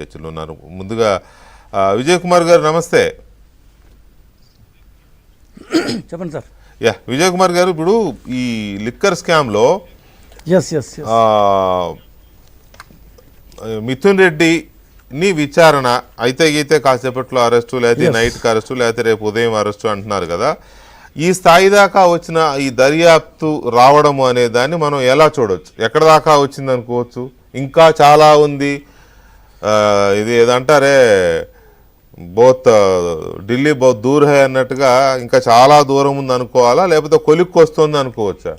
చర్చలు ఉన్నారు. ముందుగా విజయ్ కుమార్ గారు నమస్తే. చెప్పండి సార్. విజయ్ కుమార్ గారు, ఇప్పుడు ఈ లిక్కర్ స్కామ్లో మిథున్ రెడ్డిని విచారణ అయితే గీతే కాసేపట్లో అరెస్టు, లేకపోతే నైట్కి అరెస్టు, లేకపోతే రేపు ఉదయం అరెస్టు అంటున్నారు కదా. ఈ స్థాయి దాకా వచ్చిన ఈ దర్యాప్తు రావడము అనే దాన్ని మనం ఎలా చూడవచ్చు? ఎక్కడ దాకా వచ్చింది అనుకోవచ్చు? ఇంకా చాలా ఉంది. ఇది ఏదంటారే బోత్ ఢిల్లీ బోత్ దూర్ హై అన్నట్టుగా ఇంకా చాలా దూరం ఉంది అనుకోవాలా, లేకపోతే కొలిక్కి వస్తుంది అనుకోవచ్చా?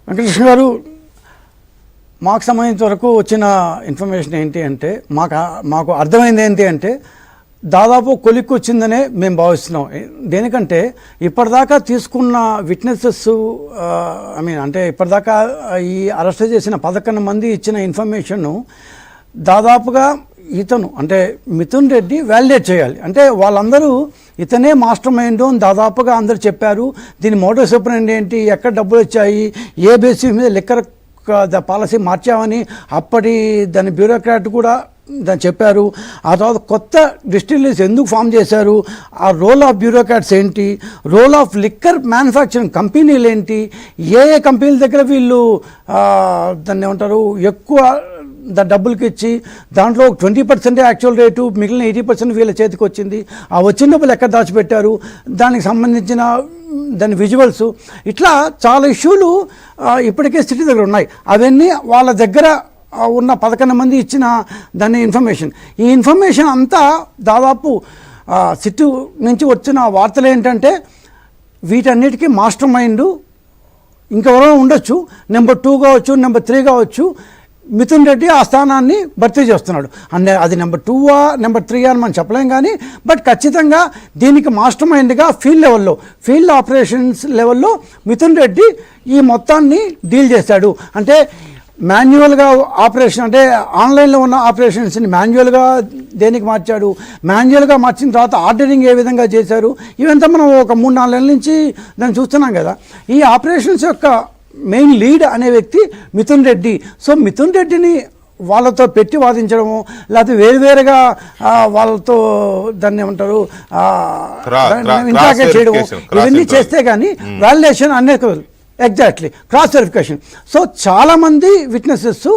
వెంకటకృష్ణ గారు, మాకు సంబంధించిన వరకు వచ్చిన ఇన్ఫర్మేషన్ ఏంటి అంటే, మాకు అర్థమైంది ఏంటి అంటే దాదాపు కొలిక్కి వచ్చిందనే మేము భావిస్తున్నాం. దేనికంటే ఇప్పటిదాకా తీసుకున్న విట్నెసెస్ అంటే ఇప్పటిదాకా ఈ అరెస్ట్ చేసిన 11 మంది ఇచ్చిన ఇన్ఫర్మేషన్ను దాదాపుగా ఇతను అంటే మిథున్ రెడ్డి వ్యాలిడేట్ చేయాలి. అంటే వాళ్ళందరూ ఇతనే మాస్టర్ మైండ్ అని దాదాపుగా అందరూ చెప్పారు. దీని మోడస్ ఆపరెండి ఏంటి, ఎక్కడ డబ్బులు వచ్చాయి, ఏ బేసిస్ మీద లిక్కర్ పాలసీ మార్చామని అప్పటి దాని బ్యూరోక్రాట్ కూడా దాన్ని చెప్పారు. ఆ తర్వాత కొత్త డిస్టిలరీస్ ఎందుకు ఫామ్ చేశారు, ఆ రోల్ ఆఫ్ బ్యూరోక్రాట్స్ ఏంటి, రోల్ ఆఫ్ లిక్కర్ మ్యానుఫ్యాక్చరింగ్ కంపెనీలు ఏంటి, ఏ కంపెనీల దగ్గర వీళ్ళు దాన్ని ఏమంటారు ఎక్కువ డబ్బులకి ఇచ్చి దాంట్లో 20% యాక్చువల్ రేటు, మిగిలిన 80% వీళ్ళ చేతికి వచ్చింది. ఆ వచ్చిన డబ్బులు ఎక్కడ దాచిపెట్టారు, దానికి సంబంధించిన దాని విజువల్స్, ఇట్లా చాలా ఇష్యూలు ఇప్పటికే సిటీ దగ్గర ఉన్నాయి. అవన్నీ వాళ్ళ దగ్గర ఉన్న 11 మంది ఇచ్చిన దాని ఇన్ఫర్మేషన్. ఈ ఇన్ఫర్మేషన్ అంతా దాదాపు సిట్టు నుంచి వచ్చిన వార్తలు ఏంటంటే వీటన్నిటికీ మాస్టర్ మైండ్ ఇంకెవరో ఉండొచ్చు, నెంబర్ 2 కావచ్చు, నెంబర్ 3 కావచ్చు. మిథున్ రెడ్డి ఆ స్థానాన్ని భర్తీ చేస్తున్నాడు. అంటే అది నెంబర్ 2 నెంబర్ 3 అని మనం చెప్పలేం, కానీ బట్ ఖచ్చితంగా దీనికి మాస్టర్ మైండ్గా ఫీల్డ్ ఆపరేషన్స్ లెవెల్లో మిథున్ రెడ్డి ఈ మొత్తాన్ని డీల్ చేశాడు. అంటే మాన్యువల్గా ఆపరేషన్, అంటే ఆన్లైన్లో ఉన్న ఆపరేషన్స్ని మాన్యువల్గా దేనికి మార్చాడు, మాన్యువల్గా మార్చిన తర్వాత ఆర్డరింగ్ ఏ విధంగా చేశారు, ఇవంతా మనం ఒక 3-4 నెలల నుంచి దాన్ని చూస్తున్నాం కదా. ఈ ఆపరేషన్స్ యొక్క మెయిన్ లీడ్ అనే వ్యక్తి మిథున్ రెడ్డి. సో మిథున్ రెడ్డిని వాళ్ళతో పెట్టి వాదించడము, లేకపోతే వేరువేరుగా వాళ్ళతో దాన్ని ఏమంటారు ఇంట్రాక్ట్ చేయడము, ఇవన్నీ చేస్తే కానీ వాలిడేషన్ అనేది ఎగ్జాక్ట్లీ క్రాస్ వెరిఫికేషన్. సో చాలామంది విట్నెసెస్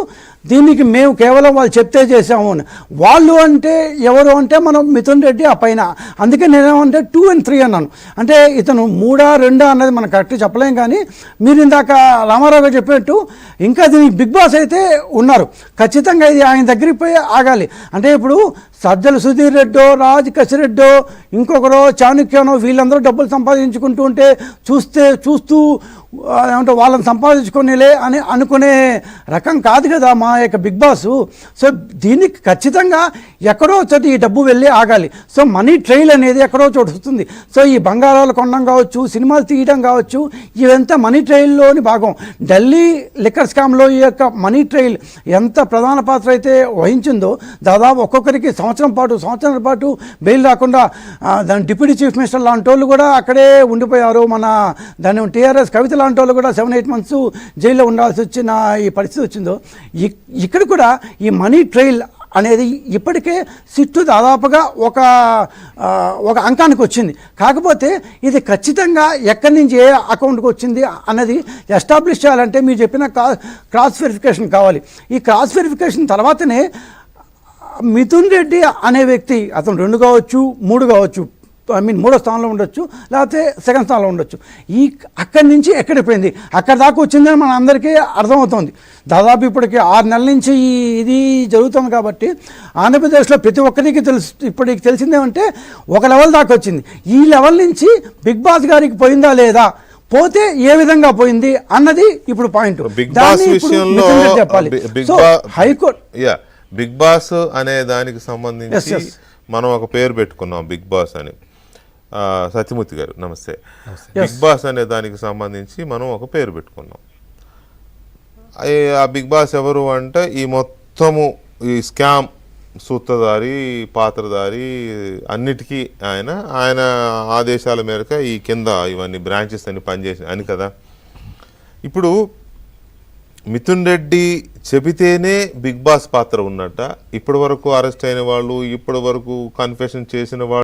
దీనికి మేము కేవలం వాళ్ళు చెప్తే చేసాము అని, వాళ్ళు అంటే ఎవరు అంటే మనం మిథున్ రెడ్డి ఆ పైన. అందుకే నేనేమంటే 2 and 3 అన్నాను. అంటే ఇతను 3 2 అన్నది మనం కరెక్ట్ చెప్పలేం, కానీ మీరు ఇందాక రామారావు గారు చెప్పినట్టు ఇంకా దీనికి బిగ్ బాస్ అయితే ఉన్నారు. ఖచ్చితంగా ఇది ఆయన దగ్గరికి పోయి ఆగాలి. అంటే ఇప్పుడు సజ్జల సుధీర్ రెడ్డో, రాజ్ కసిరెడ్డో, ఇంకొకరో చాణుక్యనో వీళ్ళందరూ డబ్బులు సంపాదించుకుంటూ ఉంటే చూస్తూ ఏమంటే వాళ్ళని సంపాదించుకునేలే అని అనుకునే రకం కాదు కదా మా యొక్క బిగ్ బాస్. సో దీనికి ఖచ్చితంగా ఎక్కడో చోటు ఈ డబ్బు వెళ్ళి ఆగాలి. సో మనీ ట్రైల్ అనేది ఎక్కడో చోటు వస్తుంది. సో ఈ బంగారాలు కొనడం కావచ్చు, సినిమాలు తీయడం కావచ్చు, ఇవంతా మనీ ట్రైల్లోని భాగం. ఢిల్లీ లిక్కర్ స్కామ్లో ఈ యొక్క మనీ ట్రైల్ ఎంత ప్రధాన పాత్ర అయితే వహించిందో, దాదాపు ఒక్కొక్కరికి సంవత్సరం పాటు బెయిల్ రాకుండా దాని డిప్యూటీ చీఫ్ మినిస్టర్ లాంటి వాళ్ళు కూడా అక్కడే ఉండిపోయారు. మన దాని టీఆర్ఎస్ కవిత లాంటి వాళ్ళు కూడా 7-8 months జైల్లో ఉండాల్సి వచ్చిన ఈ పరిస్థితి వచ్చిందో, ఇక్కడ కూడా ఈ మనీ ట్రైల్ అనేది ఇప్పటికే సిట్టు దాదాపుగా ఒక అంకానికి వచ్చింది. కాకపోతే ఇది ఖచ్చితంగా ఎక్కడి నుంచి ఏ అకౌంట్కి వచ్చింది అన్నది ఎస్టాబ్లిష్ చేయాలంటే మీరు చెప్పిన క్రాస్ వెరిఫికేషన్ కావాలి. ఈ క్రాస్ వెరిఫికేషన్ తర్వాతనే మిథున్ రెడ్డి అనే వ్యక్తి, అతను 2 కావచ్చు 3 కావచ్చు, మూడో స్థానంలో ఉండొచ్చు, లేకపోతే సెకండ్ స్థానంలో ఉండొచ్చు. అక్కడి నుంచి ఎక్కడిపోయింది, అక్కడ దాకా వచ్చిందని మన అందరికీ అర్థమవుతుంది. దాదాపు ఇప్పటికి 6 నెలల నుంచి ఇది జరుగుతుంది. కాబట్టి ఆంధ్రప్రదేశ్లో ప్రతి ఒక్కరికి ఇప్పటికి తెలిసిందేమంటే ఒక లెవెల్ దాకా వచ్చింది. ఈ లెవెల్ నుంచి బిగ్ బాస్ గారికి పోయిందా లేదా, పోతే ఏ విధంగా పోయింది అన్నది ఇప్పుడు పాయింట్. చెప్పాలి. సో హైకోర్టు బిగ్ బాస్ అనే దానికి సంబంధించి మనం ఒక పేరు పెట్టుకున్నాం, బిగ్ బాస్ అని. సత్యమూర్తి గారు నమస్తే. బిగ్ బాస్ అనే దానికి సంబంధించి మనం ఒక పేరు పెట్టుకున్నాం. ఆ బిగ్ బాస్ ఎవరు అంటే ఈ మొత్తము ఈ స్కామ్ సూత్రధారి, పాత్రధారి అన్నిటికీ ఆయన ఆదేశాల మేరకు ఈ కింద ఇవన్నీ బ్రాంచెస్ అన్ని పనిచేసి అని కదా. ఇప్పుడు మిథున్ రెడ్డి చెబితేనే బిగ్ బాస్ పాత్ర ఉన్నట్ట. ఇప్పటి వరకు అరెస్ట్ అయిన వాళ్ళు, ఇప్పటి వరకు కన్ఫెషన్ చేసిన వాళ్ళు